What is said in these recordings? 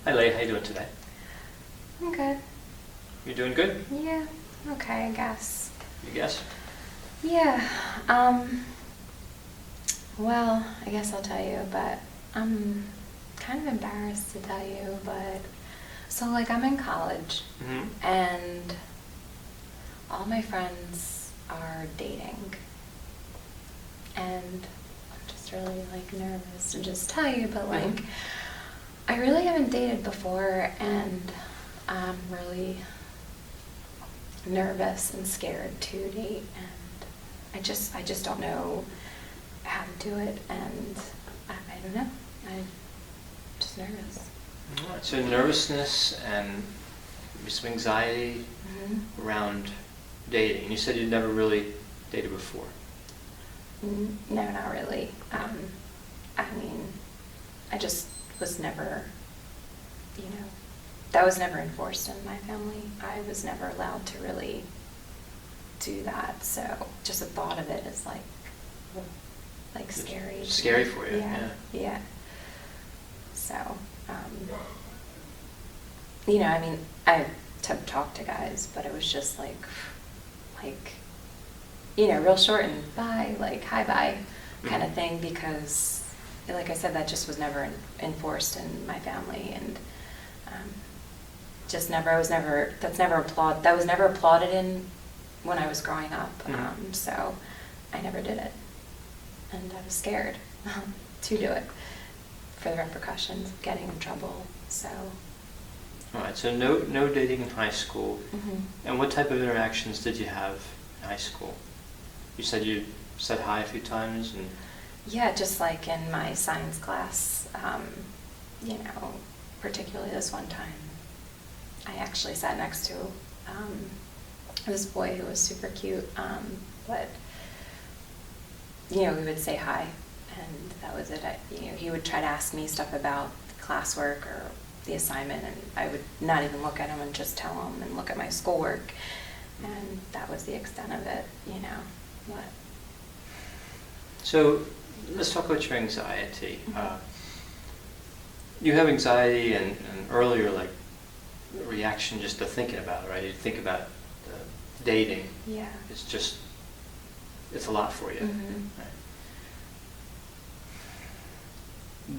Hi, Leigh. How you doing today? I'm good. You doing good? Yeah, okay, I guess. You guess? Yeah, well, I guess I'll tell you, but I'm kind of embarrassed to tell you, but so like I'm in college Mm-hmm. and all my friends are dating and I'm just really like nervous to just tell you, but like Mhm. I really haven't dated before and I'm really nervous and scared to date and I just don't know how to do it and I don't know. I'm just nervous. All right. So nervousness and maybe some anxiety Mm-hmm. around dating. And you said you'd never really dated before. No, not really. I mean, I just was never, that was never enforced in my family. I was never allowed to really do that. So just the thought of it is like It's scary. scary for you, Yeah. So, I mean, I talked to guys, but it was just like, real short and bye, like hi bye kind of thing because, like I said, that just was never enforced in my family and that was never applauded in when I was growing up. Mhm. So I never did it. And I was scared to do it for the repercussions of getting in trouble. So. All right. So no dating in high school. Mhm. And what type of interactions did you have in high school? You said you said hi a few times and. Yeah, just like in my science class, particularly this one time, I actually sat next to this boy who was super cute, but we would say hi, and that was it. He would try to ask me stuff about the classwork or the assignment, and I would not even look at him and just tell him and look at my schoolwork, and that was the extent of it, But So let's talk about your anxiety. Mhm. You have anxiety and earlier like reaction just to thinking about it, right? You think about dating. yeah. It's a lot for you. Mhm. Right?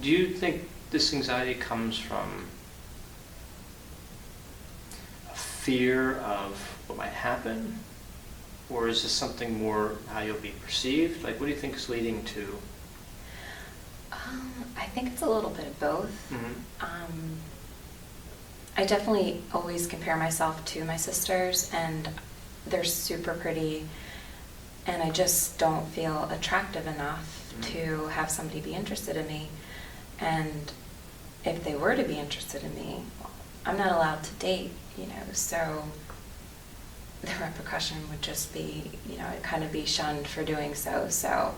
Do you think this anxiety comes from a fear of what might happen? Or is this something more how you'll be perceived? Like, what do you think is leading to? I think it's a little bit of both. Mm-hmm. I definitely always compare myself to my sisters, and they're super pretty, and I just don't feel attractive enough to have somebody be interested in me. And if they were to be interested in me, I'm not allowed to date, so the repercussion would just be, I'd kind of be shunned for doing so. So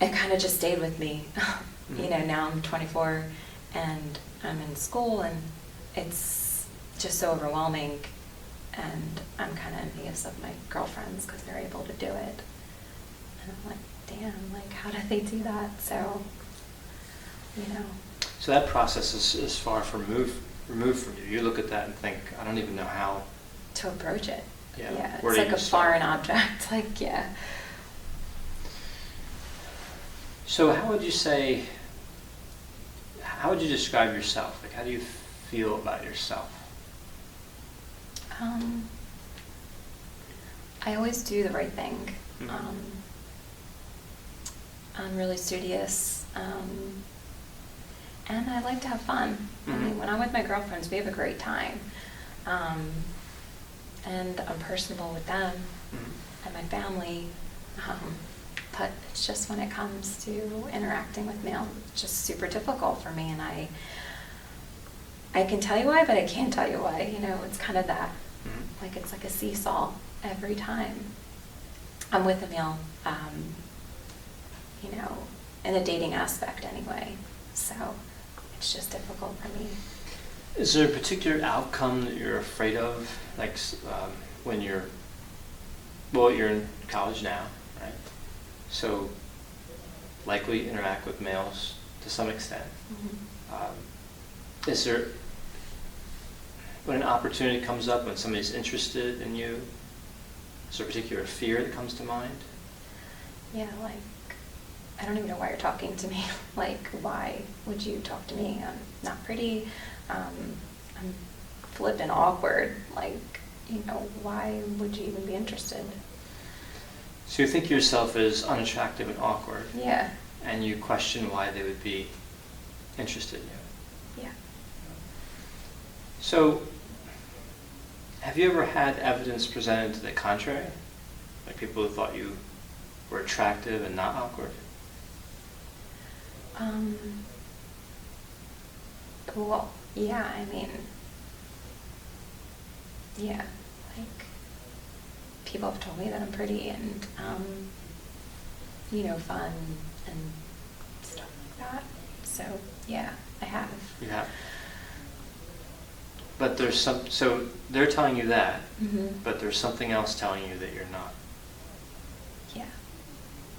it kind of just stayed with me. Now I'm 24 and I'm in school and it's just so overwhelming and I'm kind of envious of my girlfriends because they're able to do it. And I'm like, damn, like how did they do that? So, So that process is far removed from you. You look at that and think, I don't even know how. To approach it. Yeah. It's Where do like you a start? foreign object. Like, yeah. So how would you describe yourself? Like, how do you feel about yourself? I always do the right thing. Mhm. I'm really studious, and I like to have fun. I mean, when I'm with my girlfriends, we have a great time, and I'm personable with them and my family. But it's just when it comes to interacting with males, it's just super difficult for me, and I can tell you why, but I can't tell you why. It's kind of that, like it's like a seesaw every time I'm with a male, in a dating aspect anyway. So it's just difficult for me. Is there a particular outcome that you're afraid of? Like when you're in college now, right? So likely interact with males to some extent. Mm-hmm. is there, when an opportunity comes up, when somebody's interested in you, is there a particular fear that comes to mind? Yeah, like, I don't even know why you're talking to me. Like, why would you talk to me? I'm not pretty. I'm flippin' awkward. Like, why would you even be interested? So you think of yourself as unattractive and awkward. Yeah. And you question why they would be interested in you. Yeah. So, have you ever had evidence presented to the contrary? Like people who thought you were attractive and not awkward? Well, yeah, I mean, yeah, like, people have told me that I'm pretty and, fun and stuff like that. So, yeah, I have. You have. But so they're telling you that, but there's something else telling you that you're not. Yeah.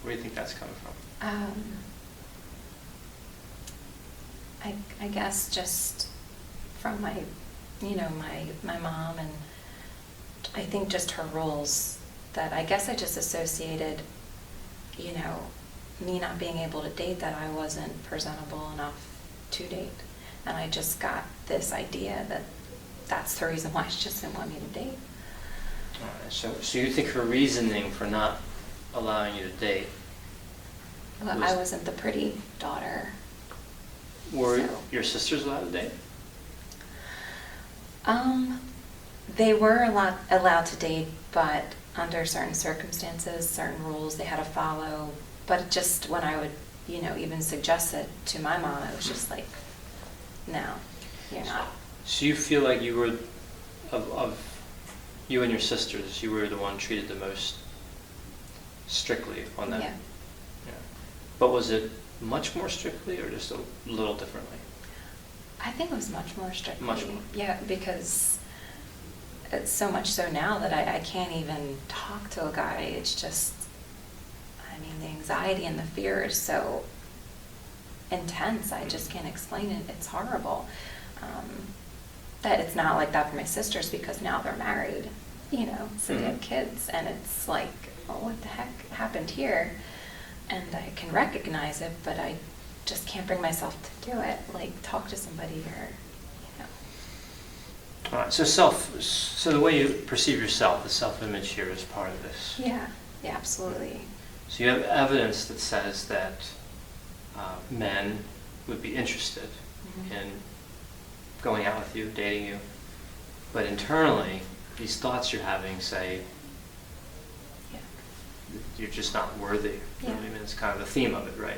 Where do you think that's coming from? I guess just from my mom, and I think just her rules that I guess I just associated, me not being able to date, that I wasn't presentable enough to date. And I just got this idea that that's the reason why she just didn't want me to date. All right, so you think her reasoning for not allowing you to date Well, I wasn't the pretty daughter. Were So. your sisters allowed to date? They were allowed to date, but under certain circumstances, certain rules they had to follow. But just when I would, even suggest it to my mom, I was just like, no, you're not. So you feel like you were, of you and your sisters, you were the one treated the most strictly on that? Yeah. Yeah. But was it much more strictly or just a little differently? I think it was much more strictly. Much more. Yeah, because it's so much so now that I can't even talk to a guy. It's just, the anxiety and the fear is so intense. I just can't explain it. It's horrible. That it's not like that for my sisters because now they're married, so they have kids, and it's like, oh, what the heck happened here? And I can recognize it, but I just can't bring myself to do it. Like, talk to somebody or, All right, so the way you perceive yourself, the self-image here is part of this. Yeah, absolutely. So you have evidence that says that men would be interested in going out with you, dating you, but internally, these thoughts you're having say you're just not worthy. Yeah. It's kind of the theme of it, right?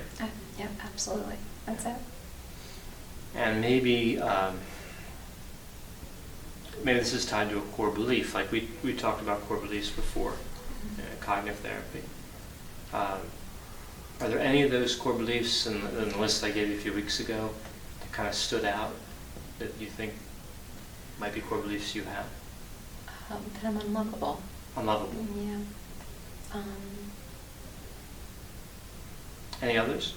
Yeah, absolutely. That's it. And maybe this is tied to a core belief. Like we talked about core beliefs before, cognitive therapy. Are there any of those core beliefs in the list I gave you a few weeks ago that kind of stood out that you think might be core beliefs you have? That I'm unlovable. Unlovable. Yeah. Any others?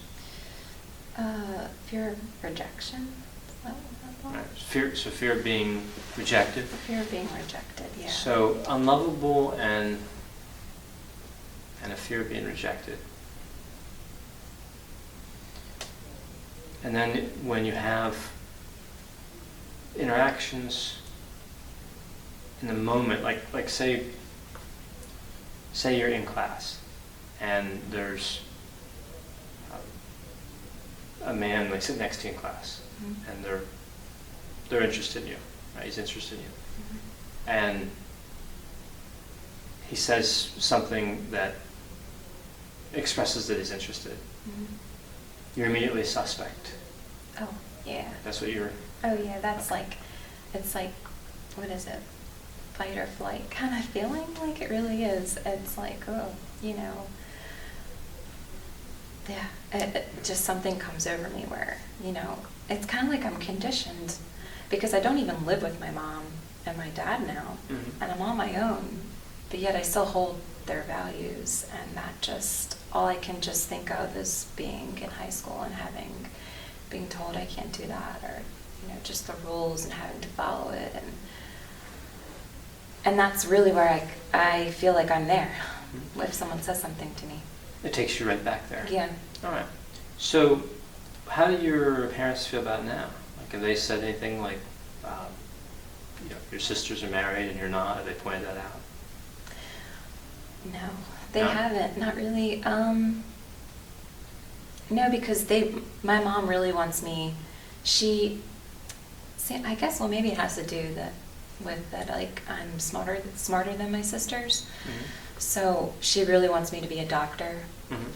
Fear of rejection. Is that what that was? Fear of being rejected. Fear of being rejected, yeah. So unlovable and a fear of being rejected. And then when you have interactions in the moment, like say you're in class and there's a man like sitting next to you in class, and they're interested in you, right? He's interested in you, and he says something that expresses that he's interested. You're immediately a suspect. Oh, yeah. That's what you're. Oh, yeah, that's Okay. it's like, what is it? Fight or flight kind of feeling. Like, it really is. It's like, oh, yeah, it just something comes over me where, it's kind of like I'm conditioned because I don't even live with my mom and my dad now, and I'm on my own, but yet I still hold their values, and that just, all I can just think of is being in high school and being told I can't do that, or, just the rules and having to follow it. And that's really where I feel like I'm there if someone says something to me. It takes you right back there. Yeah. All right. So how do your parents feel about it now? Like, have they said anything like, your sisters are married and you're not? Have they pointed that out? No, they No? haven't. Not really. No, because my mom really wants me. I guess, well, maybe it has to do with that, like, I'm smarter than my sisters. Mm-hmm. So she really wants me to be a doctor. Mm-hmm.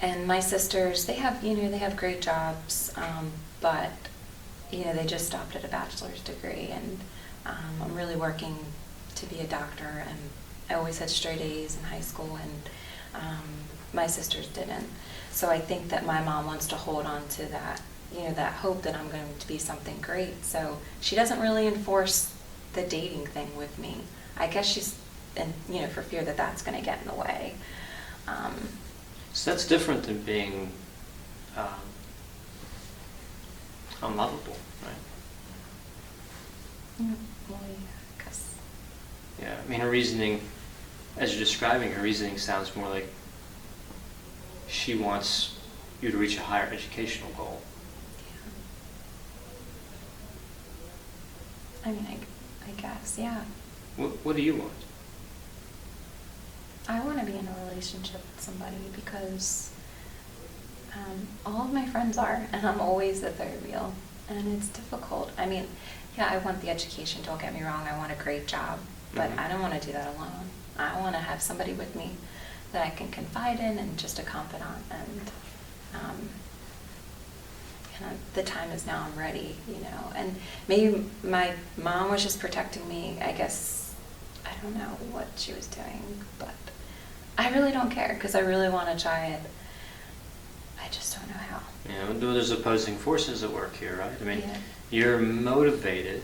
And my sisters, they have great jobs, but they just stopped at a bachelor's degree, and I'm really working to be a doctor, and I always had straight A's in high school, and my sisters didn't. So I think that my mom wants to hold on to that, that hope that I'm going to be something great. So she doesn't really enforce the dating thing with me. I guess she's, for fear that that's going to get in the way. So that's different than being unlovable, right? Well, yeah, 'cause Yeah, I mean, her reasoning, as you're describing, her reasoning sounds more like she wants you to reach a higher educational goal. I mean, I guess, yeah. What do you want? I want to be in a relationship with somebody because all of my friends are, and I'm always the third wheel, and it's difficult. I mean, yeah, I want the education, don't get me wrong, I want a great job, but Mhm. I don't want to do that alone. I want to have somebody with me that I can confide in and just a confidant, and the time is now, I'm ready, and maybe my mom was just protecting me, I guess. I don't know what she was doing, but I really don't care because I really want to try it. I just don't know how. Yeah, well, there's opposing forces at work here, right? I mean, Yeah. you're motivated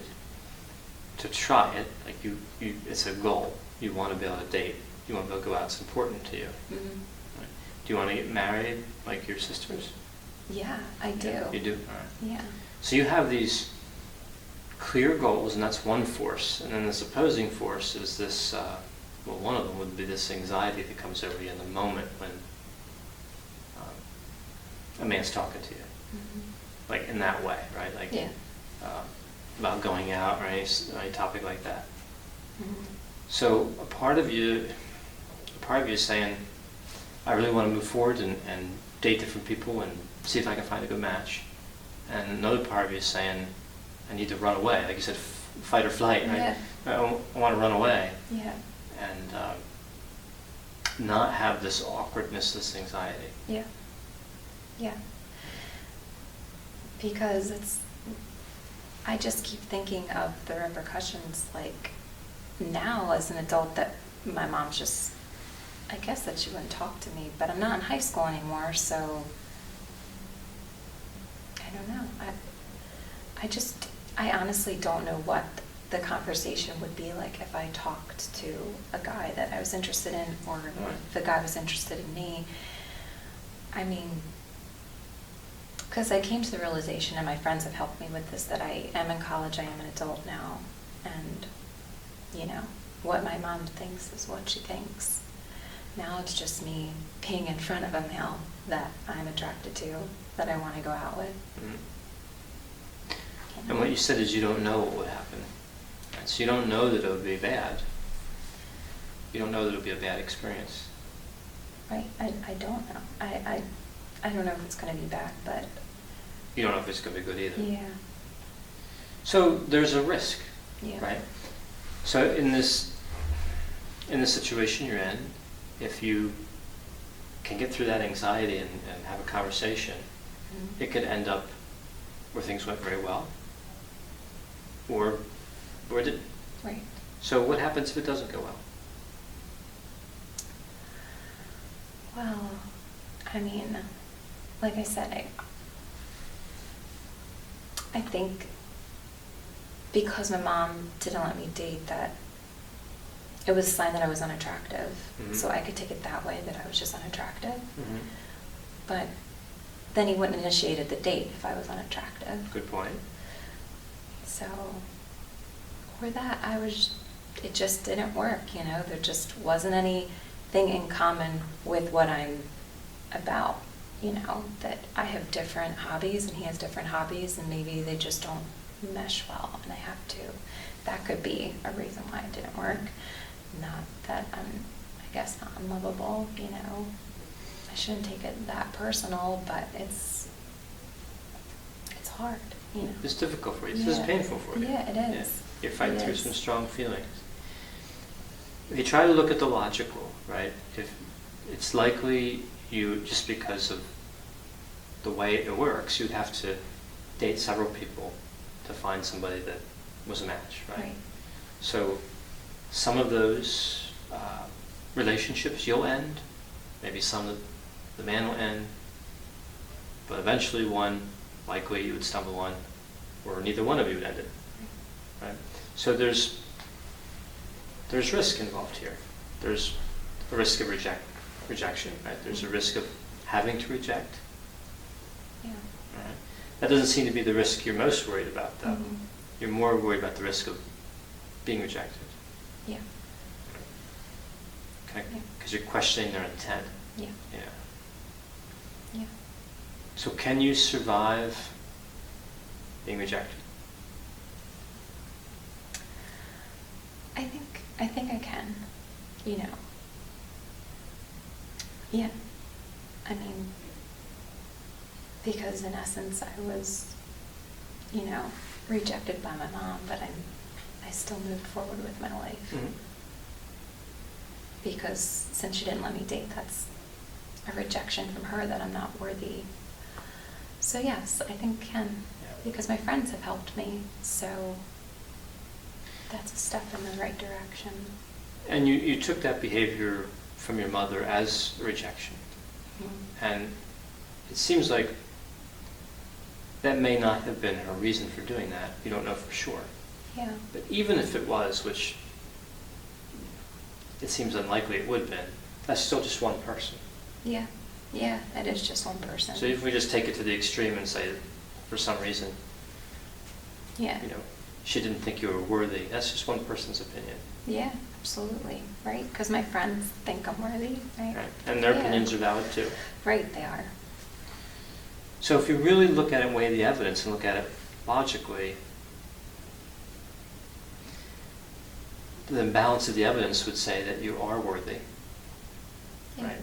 to try it. Like it's a goal. You want to be able to date. You want to be able to go out. It's important to you. Mm-hmm. Right? Do you want to get married like your sisters? Yeah, I do. Yeah, you do? All right. Yeah. So you have these clear goals, and that's one force. And then this opposing force is this, one of them would be this anxiety that comes over you in the moment when a man's talking to you. Mm-hmm. Like in that way, right? Like Yeah. about going out or any topic like that. Mm-hmm. So a part of you is saying, I really want to move forward and date different people and see if I can find a good match. And another part of you is saying, I need to run away. Like you said, fight or flight, right? Yeah. I want to run away Yeah. and not have this awkwardness, this anxiety. Yeah. Yeah. Because I just keep thinking of the repercussions, like now as an adult, that my mom's just, I guess that she wouldn't talk to me, but I'm not in high school anymore, so I don't know. I honestly don't know what the conversation would be like if I talked to a guy that I was interested in, or if the guy was interested in me. I mean, because I came to the realization, and my friends have helped me with this, that I am in college, I am an adult now, and, what my mom thinks is what she thinks. Now it's just me being in front of a male that I'm attracted to, that I want to go out with. Mm-hmm. And what you said is you don't know what would happen. Right? So you don't know that it would be bad. You don't know that it would be a bad experience. Right, I don't know. I don't know if it's going to be bad, but... You don't know if it's going to be good either. Yeah. So there's a risk, Yeah. right? So in this situation you're in, if you can get through that anxiety and have a conversation, Mm-hmm. it could end up where things went very well, or it didn't. Right. So what happens if it doesn't go well? Well, I mean, like I said, I think because my mom didn't let me date, that it was a sign that I was unattractive. Mm-hmm. So I could take it that way, that I was just unattractive. Mm-hmm. But then he wouldn't have initiated the date if I was unattractive. Good point. So, or that it just didn't work, you know, there just wasn't anything in common with what I'm about, you know, that I have different hobbies and he has different hobbies and maybe they just don't mesh well and that could be a reason why it didn't work. Not that I'm, I guess, not unlovable, you know. I shouldn't take it that personal, but it's hard, you know. It's difficult for you. This is painful for you. Yeah, it is. Yeah. You're fighting through some strong feelings. If you try to look at the logical, right, if it's likely you, just because of the way it works, you'd have to date several people to find somebody that was a match, right? So some of those relationships you'll end, maybe some of the man will end, but eventually one, likely you would stumble on, or neither one of you would end it, right? So there's risk involved here. There's a risk of rejection, right? There's a risk of having to reject. Yeah. Right? That doesn't seem to be the risk you're most worried about, though. Mm-hmm. You're more worried about the risk of being rejected. Yeah. Okay? Because you're questioning their intent. Yeah. Yeah. Yeah. So can you survive being rejected? I think I can, you know. Yeah. I mean, because in essence I was, you know, rejected by my mom, but I still moved forward with my life. Mm-hmm. Because since she didn't let me date, that's a rejection from her that I'm not worthy. So yes, I think I can, because my friends have helped me, so that's a step in the right direction. And you took that behavior from your mother as a rejection. Mm-hmm. And it seems like that may not have been her reason for doing that. You don't know for sure. Yeah. But even if it was, which it seems unlikely it would have been, that's still just one person. Yeah. Yeah, it is just one person. So if we just take it to the extreme and say, for some reason, yeah, you know, she didn't think you were worthy, that's just one person's opinion. Yeah, absolutely. Right? Because my friends think I'm worthy, right? Right. And their Yeah. opinions are valid too. Right, they are. So if you really look at it and weigh the evidence and look at it logically, the imbalance of the evidence would say that you are worthy, Yeah. right?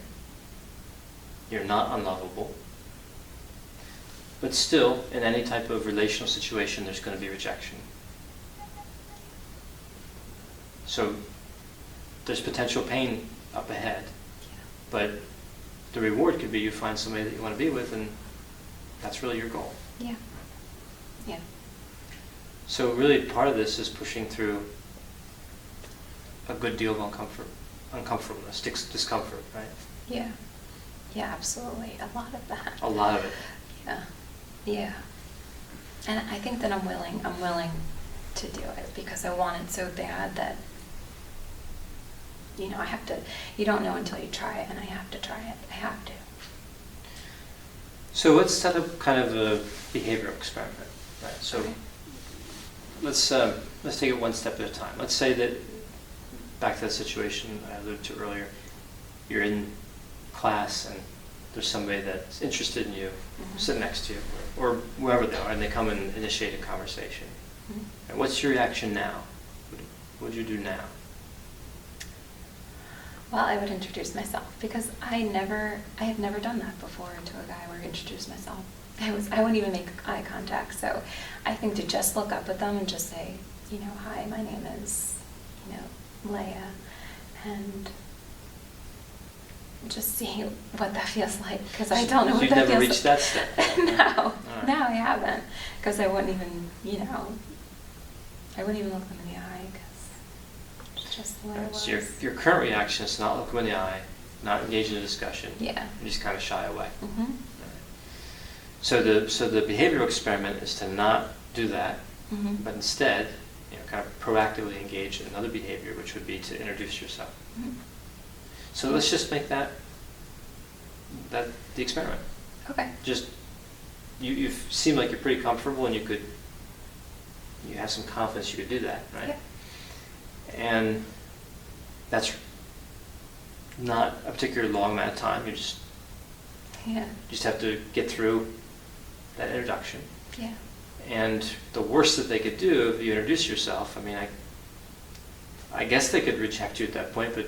You're not unlovable. But still, in any type of relational situation, there's going to be rejection. So there's potential pain up ahead. Yeah. But the reward could be you find somebody that you want to be with, and that's really your goal. Yeah. Yeah. So really part of this is pushing through a good deal of uncomfortableness, discomfort, right? Yeah. Yeah, absolutely. A lot of that. A lot of it. Yeah. Yeah. And I think that I'm willing to do it because I want it so bad that, you know, you don't know until you try it, and I have to try it. I have to. So let's set up kind of a behavioral experiment, right? So Okay. let's take it one step at a time. Let's say that, back to that situation I alluded to earlier, you're in class and there's somebody that's interested in you, Mm-hmm. sitting next to you, or wherever they are, and they come and initiate a conversation. Mhm. And what's your reaction now? What would you do now? Well, I would introduce myself because I have never done that before to a guy where I introduce myself. I wouldn't even make eye contact. So I think to just look up at them and just say, you know, hi, my name is, you know, Leia, and just see what that feels like, because I don't know what You've that never feels reached like. that step? No, All right. no, I haven't, because I wouldn't even, you know, I wouldn't even look them in the eye, because it's just the way it Right, was. so your current reaction is to not look them in the eye, not engage in a discussion. Yeah. You just kind of shy away. Mm-hmm. So the behavioral experiment is to not do that, Mm-hmm. but instead, you know, kind of proactively engage in another behavior, which would be to introduce yourself. Mm-hmm. So let's just make that the experiment. Okay. Just you seem like you're pretty comfortable, and you could you have some confidence you could do that, right? Yeah. And that's not a particularly long amount of time. You just have to get through that introduction. Yeah. And the worst that they could do if you introduce yourself, I mean, I guess they could reject you at that point, but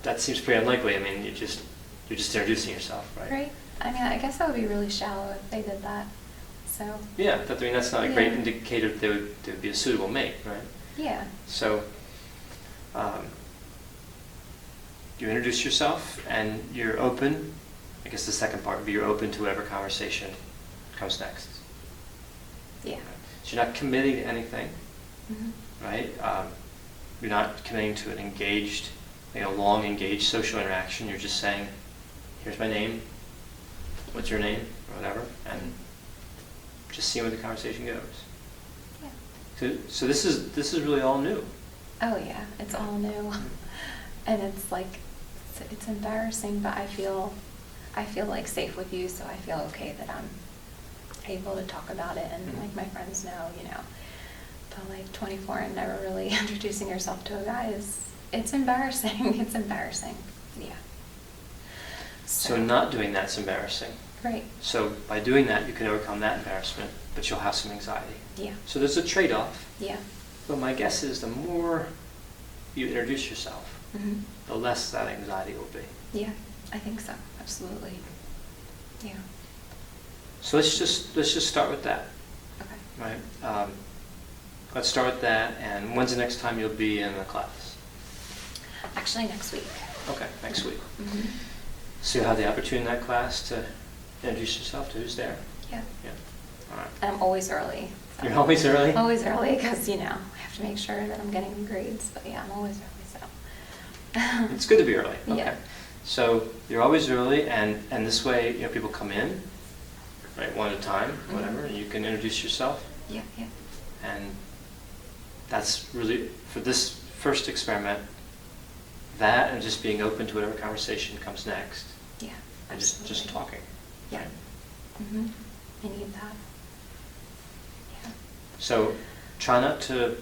that seems pretty unlikely. I mean, you're just introducing yourself, right? Right. I mean, I guess that would be really shallow if they did that. So. Yeah, I mean, that's not a great Yeah. indicator that they would be a suitable mate, right? Yeah. So, you introduce yourself and you're open. I guess the second part would be you're open to whatever conversation comes next. Yeah. So you're not committing to anything, Mm-hmm. right? You're not committing to an engaged, long engaged social interaction. You're just saying, here's my name, what's your name, or whatever, and just seeing where the conversation goes. Yeah. So this is really all new. Oh yeah, it's all new, and it's like it's embarrassing, but I feel like safe with you, so I feel okay that I'm able to talk about it, and like my friends know, But like 24 and never really introducing yourself to a guy it's embarrassing. It's embarrassing. Yeah. So not doing that's embarrassing. Right. So by doing that, you can overcome that embarrassment, but you'll have some anxiety. Yeah. So there's a trade-off. Yeah. But my guess is the more you introduce yourself, Mm-hmm. the less that anxiety will be. Yeah, I think so. Absolutely. Yeah. So let's just start with that, Okay. right? Let's start with that. And when's the next time you'll be in the class? Actually, next week. Okay, next week. Mm-hmm. So you'll have the opportunity in that class to introduce yourself to who's there. Yeah. Yeah. All right. And I'm always early. So. You're always early? Always early because, I have to make sure that I'm getting the grades. But yeah, I'm always early, so. It's good to be early. Okay. Yeah. So you're always early, and this way, people come in, right, one at a time, whatever, Mhm. and you can introduce yourself. Yeah, yeah. And that's really, for this first experiment, that and just being open to whatever conversation comes next. Yeah. And just absolutely. talking. Yeah. Right? Mm-hmm. I need that. Yeah. So try not to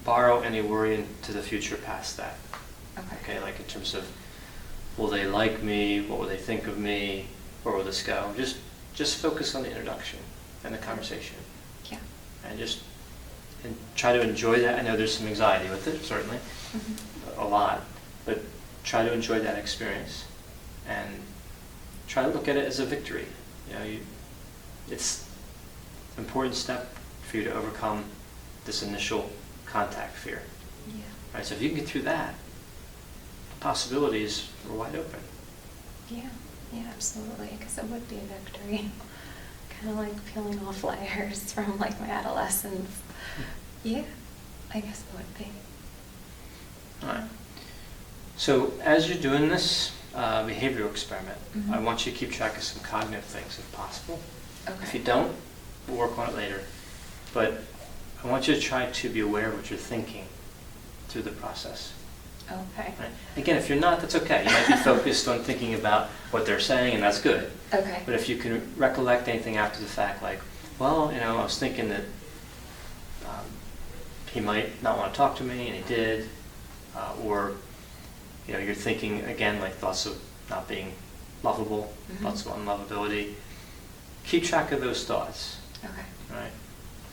borrow any worry into the future past that. Okay, like in terms of, will they like me? What will they think of me? Where will this go? Just focus on the introduction and the conversation. Yeah. And try to enjoy that. I know there's some anxiety with it, certainly, Mm-hmm. a lot, but try to enjoy that experience and try to look at it as a victory. It's an important step for you to overcome this initial contact fear. Yeah. Right? So if you can get through that, possibilities are wide open. Yeah. Yeah, absolutely. Because it would be a victory. Kind of like peeling off layers from like my adolescence. Yeah, I guess it would be. All right. So as you're doing this behavioral experiment, Mhm. I want you to keep track of some cognitive things if possible. Okay. If you don't, we'll work on it later. But I want you to try to be aware of what you're thinking through the process. Okay. Right? Again, if you're not, that's okay. You might be focused on thinking about what they're saying, and that's good. Okay. But if you can recollect anything after the fact, like, well, I was thinking that he might not want to talk to me, and he did, or you're thinking again like thoughts of not being lovable, Mhm. thoughts of unlovability. Keep track of those thoughts. Okay. Right?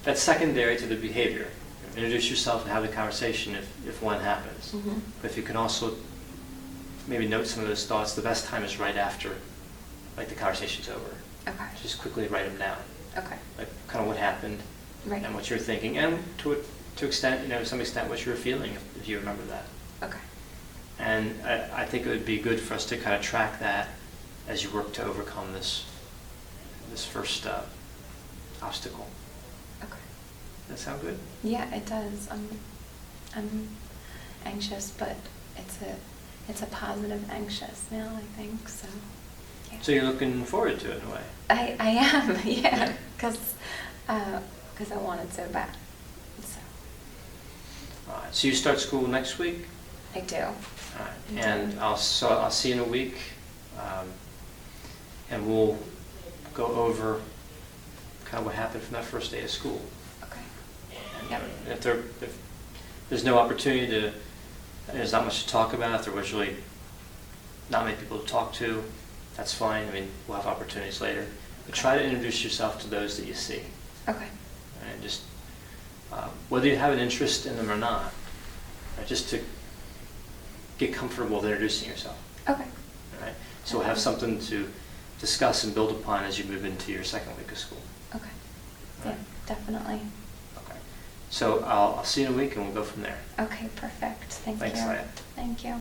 That's secondary to the behavior. Introduce yourself and have the conversation if one happens. Mhm. But if you can also maybe note some of those thoughts, the best time is right after, like the conversation's over. Okay. Just quickly write them down, Okay. like kind of what happened, Right. and what you're thinking, and to extent, some extent, what you're feeling if you remember that. Okay. And I think it would be good for us to kind of track that as you work to overcome this first obstacle. Okay. Does that sound good? Yeah, it does. I'm anxious, but it's a positive anxious now, I think. So. Yeah. So you're looking forward to it in a way. I am, yeah, Yeah. because I want it so bad. So All right. So you start school next week. I do. All right. I do. And I'll see you in a week, and we'll go over kind of what happened from that first day of school. Okay. And, Yep. if there's no opportunity to, there's not much to talk about, if there was really not many people to talk to, that's fine. I mean, we'll have opportunities later. But try to introduce yourself to those that you see. Okay. And just, whether you have an interest in them or not, just to get comfortable with introducing yourself. Okay. All right? So we'll have something to discuss and build upon as you move into your second week of school. Okay. All Yeah, right? definitely. Okay. So I'll see you in a week and we'll go from there. Okay, perfect. Thank you. Thanks, Leia. Thank you.